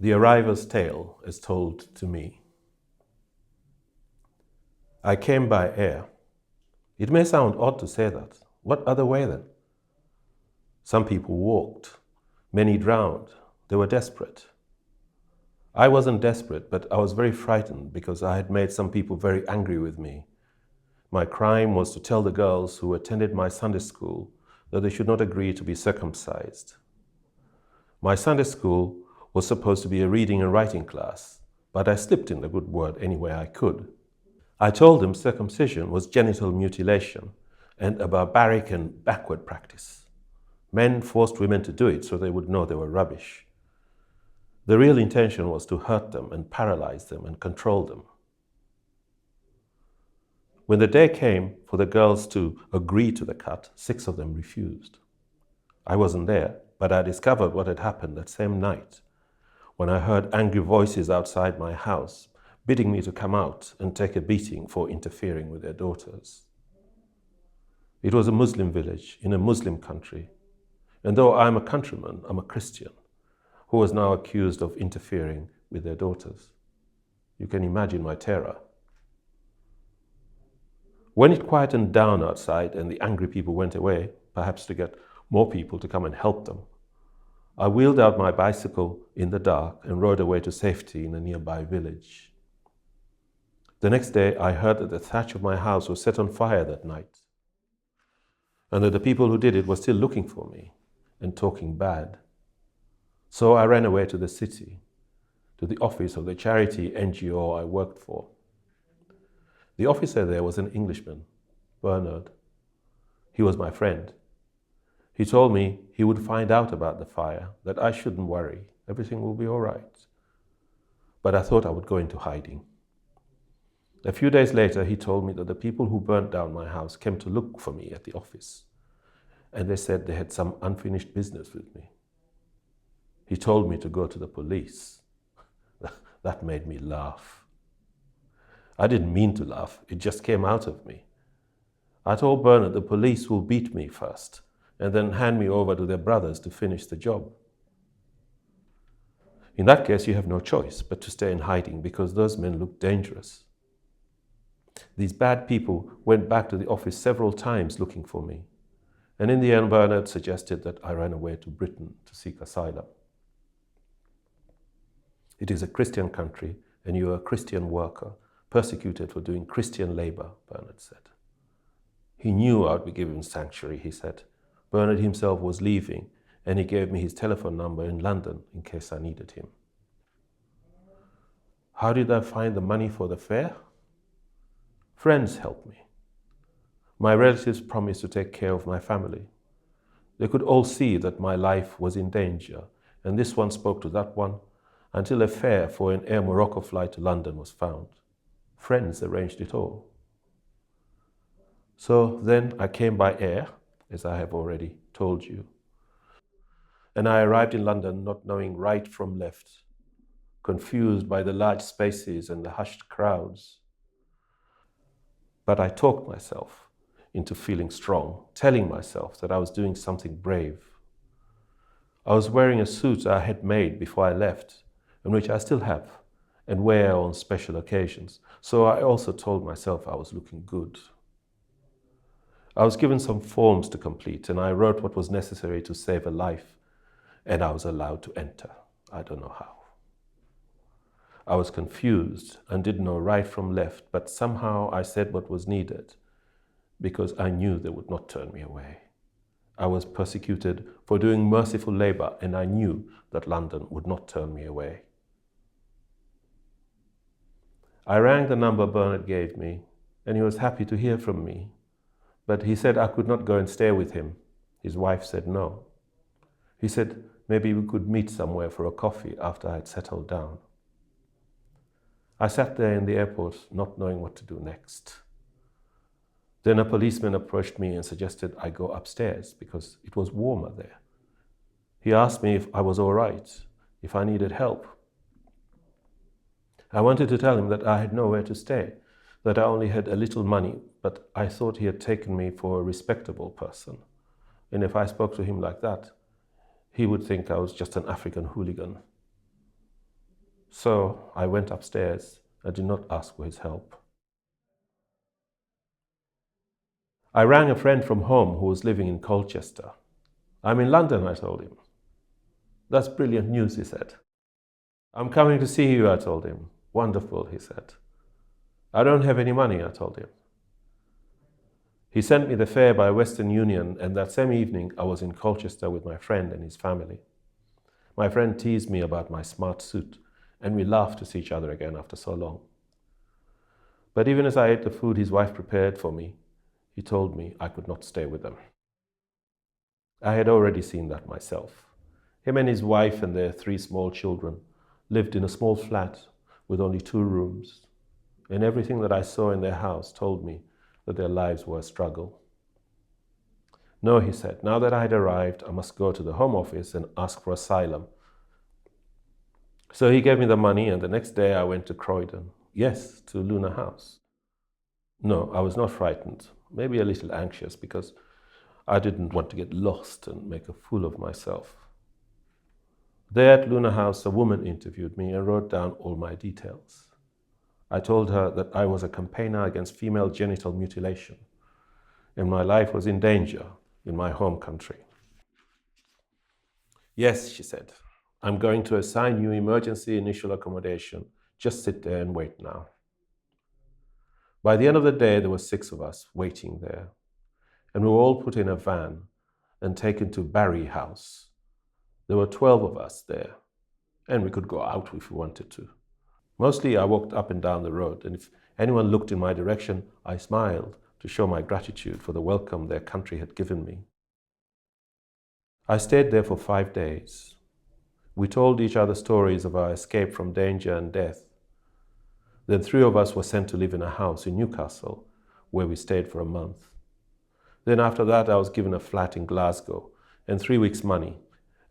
The arrival's tale is told to me. I came by air. It may sound odd to say that. What other way then? Some people walked. Many drowned. They were desperate. I wasn't desperate, but I was very frightened because I had made some people very angry with me. My crime was to tell the girls who attended my Sunday school that they should not agree to be circumcised. My Sunday school was supposed to be a reading and writing class, but I slipped in the good word any way I could. I told them circumcision was genital mutilation and a barbaric and backward practice. Men forced women to do it so they would know they were rubbish. The real intention was to hurt them and paralyze them and control them. When the day came for the girls to agree to the cut, 6 of them refused. I wasn't there, but I discovered what had happened that same night when I heard angry voices outside my house bidding me to come out and take a beating for interfering with their daughters. It was a Muslim village in a Muslim country, and though I'm a countryman, I'm a Christian who was now accused of interfering with their daughters. You can imagine my terror. When it quietened down outside and the angry people went away, perhaps to get more people to come and help them, I wheeled out my bicycle in the dark and rode away to safety in a nearby village. The next day, I heard that the thatch of my house was set on fire that night, and that the people who did it were still looking for me and talking bad. So I ran away to the city, to the office of the charity NGO I worked for. The officer there was an Englishman, Bernard. He was my friend. He told me he would find out about the fire, that I shouldn't worry, everything will be all right. But I thought I would go into hiding. A few days later, he told me that the people who burnt down my house came to look for me at the office, and they said they had some unfinished business with me. He told me to go to the police. That made me laugh. I didn't mean to laugh, it just came out of me. I told Bernard the police will beat me first and then hand me over to their brothers to finish the job. In that case, you have no choice but to stay in hiding because those men look dangerous. These bad people went back to the office several times looking for me, and in the end, Bernard suggested that I ran away to Britain to seek asylum. It is a Christian country, and you are a Christian worker, persecuted for doing Christian labor, Bernard said. He knew I would be given sanctuary, he said. Bernard himself was leaving, and he gave me his telephone number in London in case I needed him. How did I find the money for the fare? Friends helped me. My relatives promised to take care of my family. They could all see that my life was in danger, and this one spoke to that one until a fare for an Air Morocco flight to London was found. Friends arranged it all. So then I came by air, as I have already told you. And I arrived in London not knowing right from left, confused by the large spaces and the hushed crowds. But I talked myself into feeling strong, telling myself that I was doing something brave. I was wearing a suit I had made before I left, and which I still have, and wear on special occasions. So I also told myself I was looking good. I was given some forms to complete, and I wrote what was necessary to save a life, and I was allowed to enter. I don't know how. I was confused and didn't know right from left, but somehow I said what was needed because I knew they would not turn me away. I was persecuted for doing merciful labor, and I knew that London would not turn me away. I rang the number Bernard gave me, and he was happy to hear from me. But he said I could not go and stay with him. His wife said no. He said maybe we could meet somewhere for a coffee after I had settled down. I sat there in the airport not knowing what to do next. Then a policeman approached me and suggested I go upstairs because it was warmer there. He asked me if I was all right, if I needed help. I wanted to tell him that I had nowhere to stay, that I only had a little money, but I thought he had taken me for a respectable person. And if I spoke to him like that, he would think I was just an African hooligan. So I went upstairs and did not ask for his help. I rang a friend from home who was living in Colchester. I'm in London, I told him. That's brilliant news, he said. I'm coming to see you, I told him. Wonderful, he said. I don't have any money, I told him. He sent me the fare by Western Union, and that same evening I was in Colchester with my friend and his family. My friend teased me about my smart suit, and we laughed to see each other again after so long. But even as I ate the food his wife prepared for me, he told me I could not stay with them. I had already seen that myself. Him and his wife and their 3 small children lived in a small flat with only 2 rooms, and everything that I saw in their house told me that their lives were a struggle. No, he said, now that I had arrived, I must go to the Home Office and ask for asylum. So he gave me the money, and the next day I went to Croydon. Yes, to Luna House. No, I was not frightened, maybe a little anxious, because I didn't want to get lost and make a fool of myself. There at Luna House, a woman interviewed me and wrote down all my details. I told her that I was a campaigner against female genital mutilation, and my life was in danger in my home country. Yes, she said, I'm going to assign you emergency initial accommodation. Just sit there and wait now. By the end of the day, there were 6 of us waiting there, and we were all put in a van and taken to Barry House. There were 12 of us there, and we could go out if we wanted to. Mostly I walked up and down the road, and if anyone looked in my direction, I smiled to show my gratitude for the welcome their country had given me. I stayed there for 5 days. We told each other stories of our escape from danger and death. Then 3 of us were sent to live in a house in Newcastle, where we stayed for a month. Then after that, I was given a flat in Glasgow and 3 weeks' money.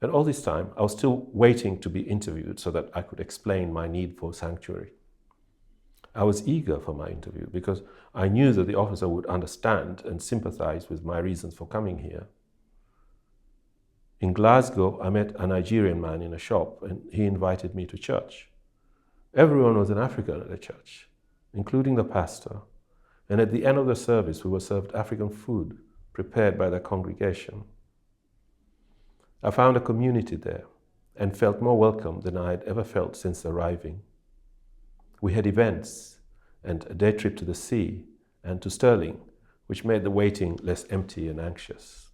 And all this time, I was still waiting to be interviewed so that I could explain my need for sanctuary. I was eager for my interview because I knew that the officer would understand and sympathize with my reasons for coming here. In Glasgow, I met a Nigerian man in a shop, and he invited me to church. Everyone was an African at the church, including the pastor, and at the end of the service, we were served African food prepared by the congregation. I found a community there and felt more welcome than I had ever felt since arriving. We had events and a day trip to the sea and to Stirling, which made the waiting less empty and anxious.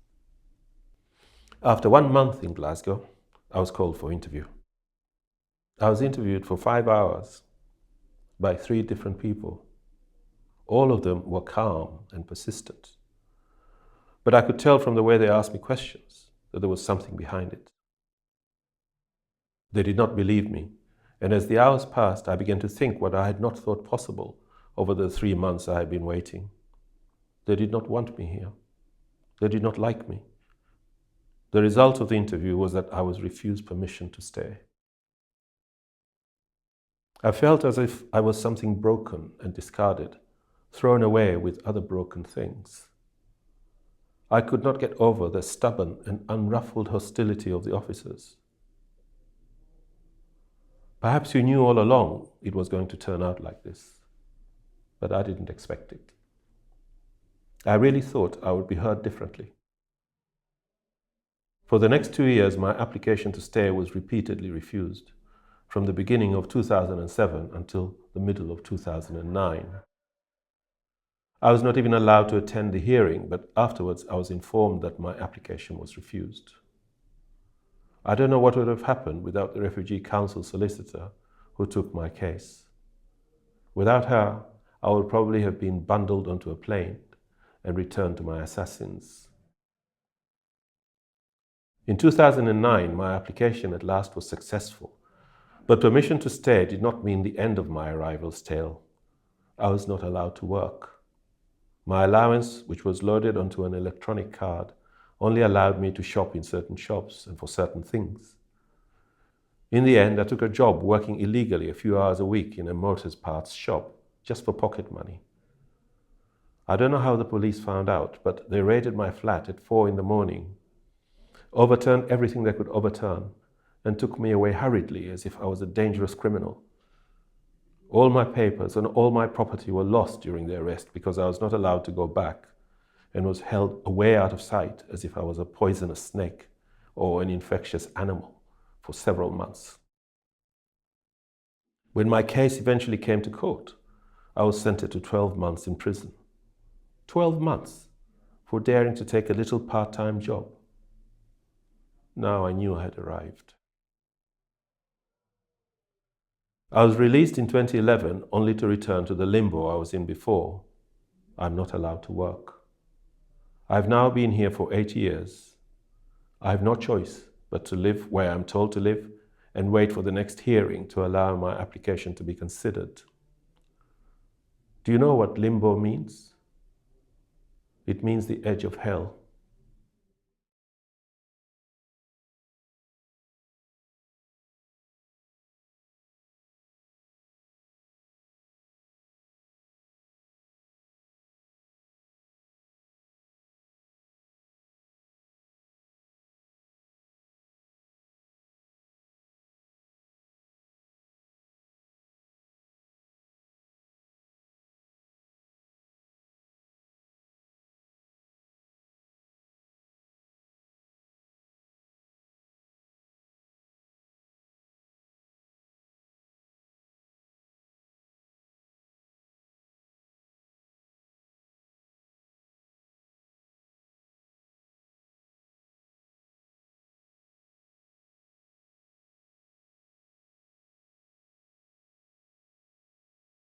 After 1 month in Glasgow, I was called for interview. I was interviewed for 5 hours by 3 different people. All of them were calm and persistent. But I could tell from the way they asked me questions that there was something behind it. They did not believe me, and as the hours passed, I began to think what I had not thought possible over the 3 months I had been waiting. They did not want me here. They did not like me. The result of the interview was that I was refused permission to stay. I felt as if I was something broken and discarded, thrown away with other broken things. I could not get over the stubborn and unruffled hostility of the officers. Perhaps you knew all along it was going to turn out like this, but I didn't expect it. I really thought I would be heard differently. For the next 2 years, my application to stay was repeatedly refused, from the beginning of 2007 until the middle of 2009. I was not even allowed to attend the hearing, but afterwards I was informed that my application was refused. I don't know what would have happened without the Refugee Council solicitor who took my case. Without her, I would probably have been bundled onto a plane and returned to my assassins. In 2009, my application at last was successful, but permission to stay did not mean the end of my arrival's tale. I was not allowed to work. My allowance, which was loaded onto an electronic card, only allowed me to shop in certain shops and for certain things. In the end, I took a job working illegally a few hours a week in a motors parts shop, just for pocket money. I don't know how the police found out, but they raided my flat at 4 in the morning, overturned everything they could overturn, and took me away hurriedly as if I was a dangerous criminal. All my papers and all my property were lost during the arrest because I was not allowed to go back and was held away out of sight as if I was a poisonous snake or an infectious animal for several months. When my case eventually came to court, I was sentenced to 12 months in prison. 12 months for daring to take a little part-time job. Now I knew I had arrived. I was released in 2011 only to return to the limbo I was in before. I'm not allowed to work. I've now been here for 8 years. I have no choice but to live where I'm told to live and wait for the next hearing to allow my application to be considered. Do you know what limbo means? It means the edge of hell.